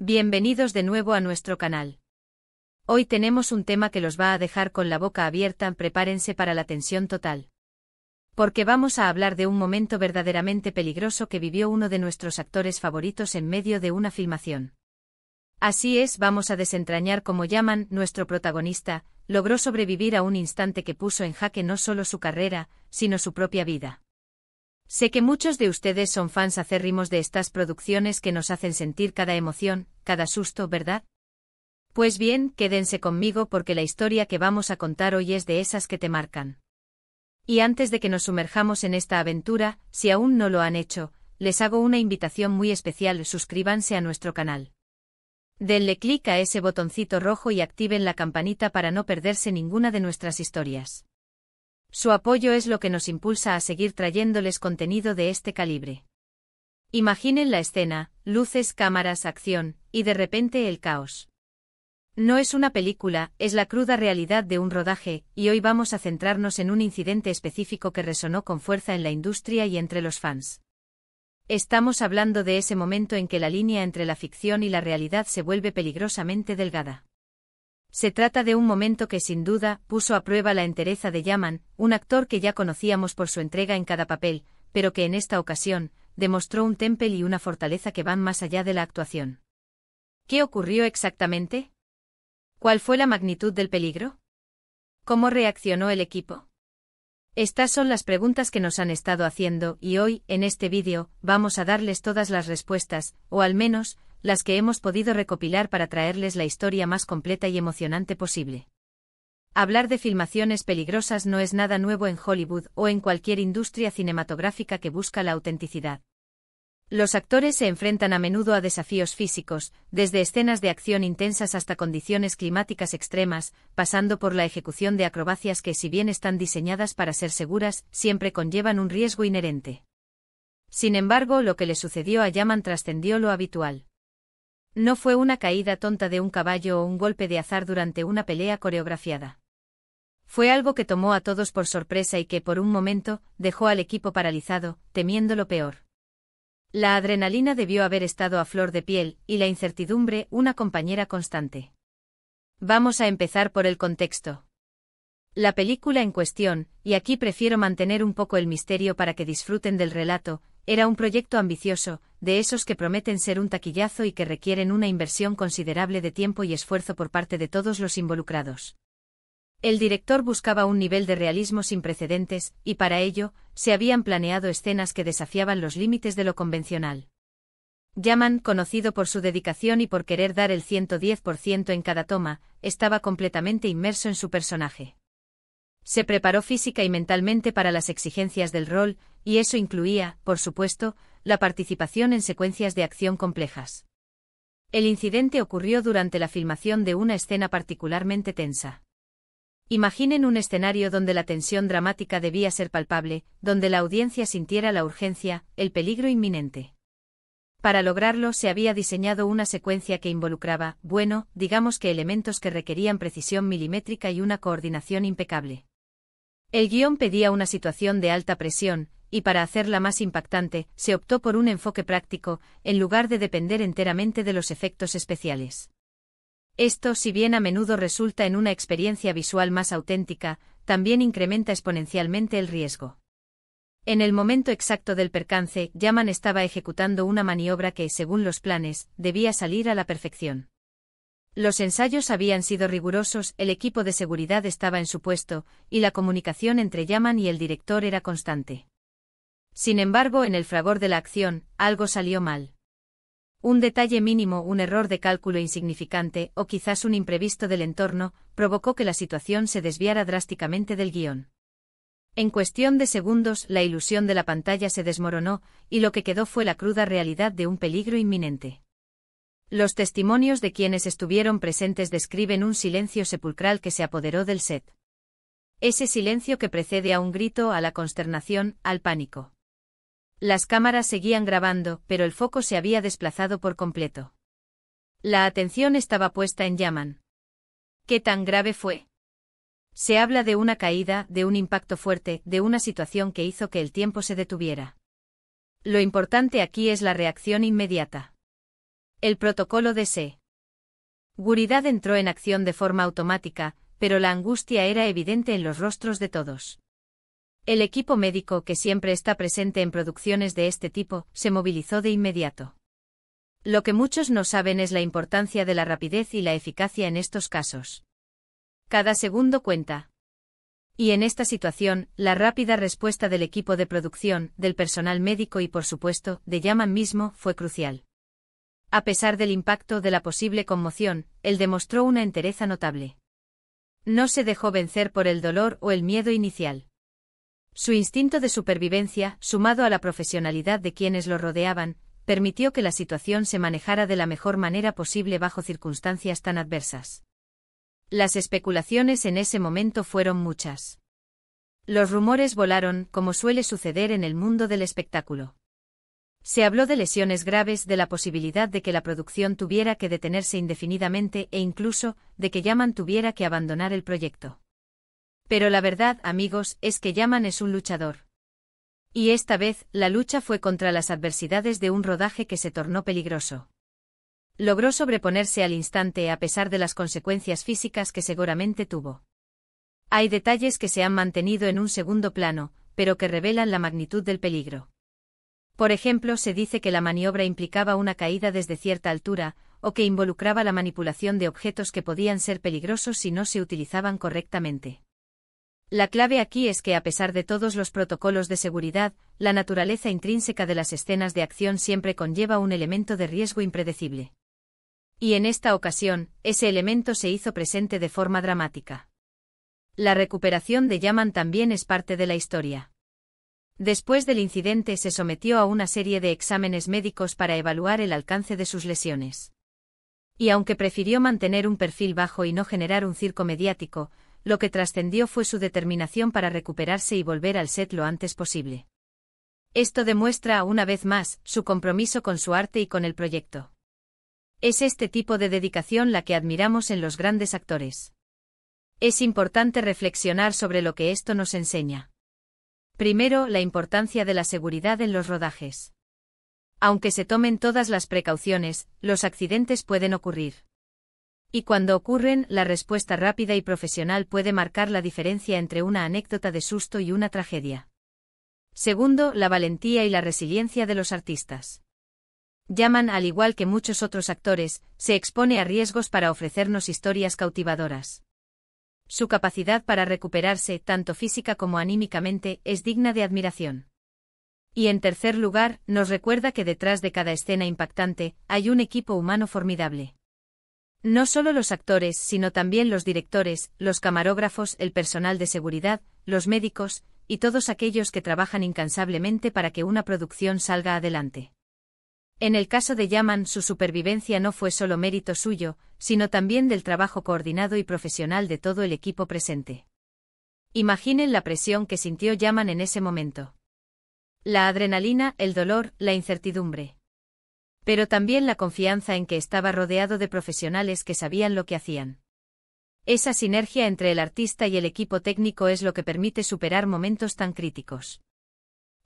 Bienvenidos de nuevo a nuestro canal. Hoy tenemos un tema que los va a dejar con la boca abierta, prepárense para la tensión total. Porque vamos a hablar de un momento verdaderamente peligroso que vivió uno de nuestros actores favoritos en medio de una filmación. Así es, vamos a desentrañar cómo Yaman, nuestro protagonista, logró sobrevivir a un instante que puso en jaque no solo su carrera, sino su propia vida. Sé que muchos de ustedes son fans acérrimos de estas producciones que nos hacen sentir cada emoción, cada susto, ¿verdad? Pues bien, quédense conmigo porque la historia que vamos a contar hoy es de esas que te marcan. Y antes de que nos sumerjamos en esta aventura, si aún no lo han hecho, les hago una invitación muy especial: suscríbanse a nuestro canal. Denle clic a ese botoncito rojo y activen la campanita para no perderse ninguna de nuestras historias. Su apoyo es lo que nos impulsa a seguir trayéndoles contenido de este calibre. Imaginen la escena: luces, cámaras, acción, y de repente el caos. No es una película, es la cruda realidad de un rodaje, y hoy vamos a centrarnos en un incidente específico que resonó con fuerza en la industria y entre los fans. Estamos hablando de ese momento en que la línea entre la ficción y la realidad se vuelve peligrosamente delgada. Se trata de un momento que sin duda puso a prueba la entereza de Yaman, un actor que ya conocíamos por su entrega en cada papel, pero que en esta ocasión demostró un temple y una fortaleza que van más allá de la actuación. ¿Qué ocurrió exactamente? ¿Cuál fue la magnitud del peligro? ¿Cómo reaccionó el equipo? Estas son las preguntas que nos han estado haciendo y hoy, en este vídeo, vamos a darles todas las respuestas, o al menos, las que hemos podido recopilar para traerles la historia más completa y emocionante posible. Hablar de filmaciones peligrosas no es nada nuevo en Hollywood o en cualquier industria cinematográfica que busca la autenticidad. Los actores se enfrentan a menudo a desafíos físicos, desde escenas de acción intensas hasta condiciones climáticas extremas, pasando por la ejecución de acrobacias que, si bien están diseñadas para ser seguras, siempre conllevan un riesgo inherente. Sin embargo, lo que le sucedió a Yaman trascendió lo habitual. No fue una caída tonta de un caballo o un golpe de azar durante una pelea coreografiada. Fue algo que tomó a todos por sorpresa y que, por un momento, dejó al equipo paralizado, temiendo lo peor. La adrenalina debió haber estado a flor de piel, y la incertidumbre, una compañera constante. Vamos a empezar por el contexto. La película en cuestión, y aquí prefiero mantener un poco el misterio para que disfruten del relato, era un proyecto ambicioso, de esos que prometen ser un taquillazo y que requieren una inversión considerable de tiempo y esfuerzo por parte de todos los involucrados. El director buscaba un nivel de realismo sin precedentes, y para ello, se habían planeado escenas que desafiaban los límites de lo convencional. Yaman, conocido por su dedicación y por querer dar el 110% en cada toma, estaba completamente inmerso en su personaje. Se preparó física y mentalmente para las exigencias del rol, y eso incluía, por supuesto, la participación en secuencias de acción complejas. El incidente ocurrió durante la filmación de una escena particularmente tensa. Imaginen un escenario donde la tensión dramática debía ser palpable, donde la audiencia sintiera la urgencia, el peligro inminente. Para lograrlo se había diseñado una secuencia que involucraba, digamos que elementos que requerían precisión milimétrica y una coordinación impecable. El guión pedía una situación de alta presión, y para hacerla más impactante, se optó por un enfoque práctico, en lugar de depender enteramente de los efectos especiales. Esto, si bien a menudo resulta en una experiencia visual más auténtica, también incrementa exponencialmente el riesgo. En el momento exacto del percance, Yaman estaba ejecutando una maniobra que, según los planes, debía salir a la perfección. Los ensayos habían sido rigurosos, el equipo de seguridad estaba en su puesto, y la comunicación entre Yaman y el director era constante. Sin embargo, en el fragor de la acción, algo salió mal. Un detalle mínimo, un error de cálculo insignificante, o quizás un imprevisto del entorno, provocó que la situación se desviara drásticamente del guión. En cuestión de segundos, la ilusión de la pantalla se desmoronó, y lo que quedó fue la cruda realidad de un peligro inminente. Los testimonios de quienes estuvieron presentes describen un silencio sepulcral que se apoderó del set. Ese silencio que precede a un grito, a la consternación, al pánico. Las cámaras seguían grabando, pero el foco se había desplazado por completo. La atención estaba puesta en Yaman. ¿Qué tan grave fue? Se habla de una caída, de un impacto fuerte, de una situación que hizo que el tiempo se detuviera. Lo importante aquí es la reacción inmediata. El protocolo de seguridad entró en acción de forma automática, pero la angustia era evidente en los rostros de todos. El equipo médico, que siempre está presente en producciones de este tipo, se movilizó de inmediato. Lo que muchos no saben es la importancia de la rapidez y la eficacia en estos casos. Cada segundo cuenta. Y en esta situación, la rápida respuesta del equipo de producción, del personal médico y por supuesto, de Yaman mismo, fue crucial. A pesar del impacto de la posible conmoción, él demostró una entereza notable. No se dejó vencer por el dolor o el miedo inicial. Su instinto de supervivencia, sumado a la profesionalidad de quienes lo rodeaban, permitió que la situación se manejara de la mejor manera posible bajo circunstancias tan adversas. Las especulaciones en ese momento fueron muchas. Los rumores volaron, como suele suceder en el mundo del espectáculo. Se habló de lesiones graves, de la posibilidad de que la producción tuviera que detenerse indefinidamente e incluso, de que Yaman tuviera que abandonar el proyecto. Pero la verdad, amigos, es que Yaman es un luchador. Y esta vez, la lucha fue contra las adversidades de un rodaje que se tornó peligroso. Logró sobreponerse al instante a pesar de las consecuencias físicas que seguramente tuvo. Hay detalles que se han mantenido en un segundo plano, pero que revelan la magnitud del peligro. Por ejemplo, se dice que la maniobra implicaba una caída desde cierta altura, o que involucraba la manipulación de objetos que podían ser peligrosos si no se utilizaban correctamente. La clave aquí es que a pesar de todos los protocolos de seguridad, la naturaleza intrínseca de las escenas de acción siempre conlleva un elemento de riesgo impredecible. Y en esta ocasión, ese elemento se hizo presente de forma dramática. La recuperación de Yaman también es parte de la historia. Después del incidente se sometió a una serie de exámenes médicos para evaluar el alcance de sus lesiones. Y aunque prefirió mantener un perfil bajo y no generar un circo mediático, lo que trascendió fue su determinación para recuperarse y volver al set lo antes posible. Esto demuestra, una vez más, su compromiso con su arte y con el proyecto. Es este tipo de dedicación la que admiramos en los grandes actores. Es importante reflexionar sobre lo que esto nos enseña. Primero, la importancia de la seguridad en los rodajes. Aunque se tomen todas las precauciones, los accidentes pueden ocurrir. Y cuando ocurren, la respuesta rápida y profesional puede marcar la diferencia entre una anécdota de susto y una tragedia. Segundo, la valentía y la resiliencia de los artistas. Yaman, al igual que muchos otros actores, se expone a riesgos para ofrecernos historias cautivadoras. Su capacidad para recuperarse, tanto física como anímicamente, es digna de admiración. Y en tercer lugar, nos recuerda que detrás de cada escena impactante, hay un equipo humano formidable. No solo los actores, sino también los directores, los camarógrafos, el personal de seguridad, los médicos, y todos aquellos que trabajan incansablemente para que una producción salga adelante. En el caso de Yaman, su supervivencia no fue solo mérito suyo, sino también del trabajo coordinado y profesional de todo el equipo presente. Imaginen la presión que sintió Yaman en ese momento. La adrenalina, el dolor, la incertidumbre. Pero también la confianza en que estaba rodeado de profesionales que sabían lo que hacían. Esa sinergia entre el artista y el equipo técnico es lo que permite superar momentos tan críticos.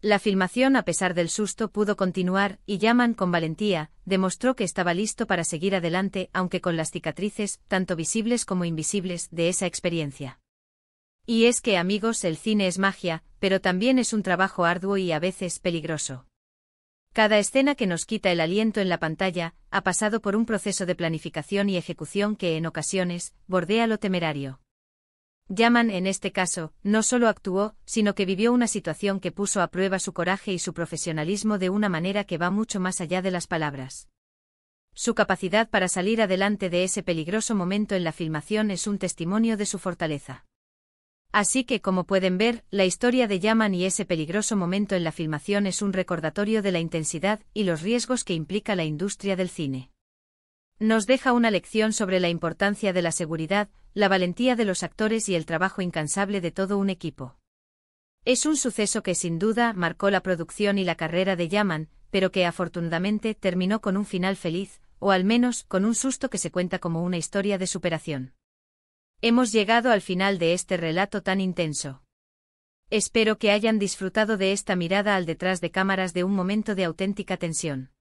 La filmación, a pesar del susto, pudo continuar, y Yaman, con valentía, demostró que estaba listo para seguir adelante, aunque con las cicatrices, tanto visibles como invisibles, de esa experiencia. Y es que, amigos, el cine es magia, pero también es un trabajo arduo y a veces peligroso. Cada escena que nos quita el aliento en la pantalla ha pasado por un proceso de planificación y ejecución que, en ocasiones, bordea lo temerario. Yaman, en este caso, no solo actuó, sino que vivió una situación que puso a prueba su coraje y su profesionalismo de una manera que va mucho más allá de las palabras. Su capacidad para salir adelante de ese peligroso momento en la filmación es un testimonio de su fortaleza. Así que, como pueden ver, la historia de Yaman y ese peligroso momento en la filmación es un recordatorio de la intensidad y los riesgos que implica la industria del cine. Nos deja una lección sobre la importancia de la seguridad, la valentía de los actores y el trabajo incansable de todo un equipo. Es un suceso que sin duda marcó la producción y la carrera de Yaman, pero que afortunadamente terminó con un final feliz, o al menos con un susto que se cuenta como una historia de superación. Hemos llegado al final de este relato tan intenso. Espero que hayan disfrutado de esta mirada al detrás de cámaras de un momento de auténtica tensión.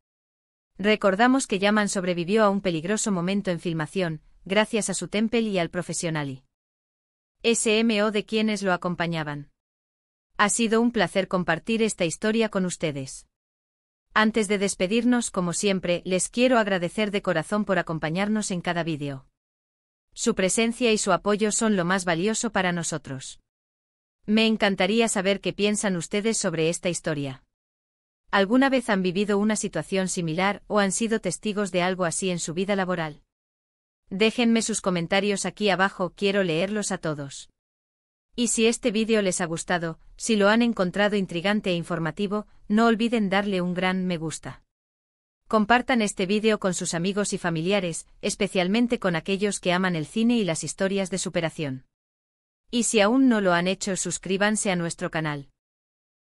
Recordamos que Yaman sobrevivió a un peligroso momento en filmación, gracias a su temple y al profesional SMO de quienes lo acompañaban. Ha sido un placer compartir esta historia con ustedes. Antes de despedirnos, como siempre, les quiero agradecer de corazón por acompañarnos en cada vídeo. Su presencia y su apoyo son lo más valioso para nosotros. Me encantaría saber qué piensan ustedes sobre esta historia. ¿Alguna vez han vivido una situación similar o han sido testigos de algo así en su vida laboral? Déjenme sus comentarios aquí abajo, quiero leerlos a todos. Y si este vídeo les ha gustado, si lo han encontrado intrigante e informativo, no olviden darle un gran me gusta. Compartan este vídeo con sus amigos y familiares, especialmente con aquellos que aman el cine y las historias de superación. Y si aún no lo han hecho, suscríbanse a nuestro canal.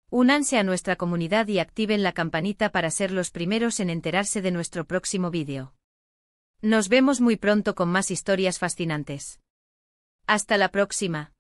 Únanse a nuestra comunidad y activen la campanita para ser los primeros en enterarse de nuestro próximo vídeo. Nos vemos muy pronto con más historias fascinantes. Hasta la próxima.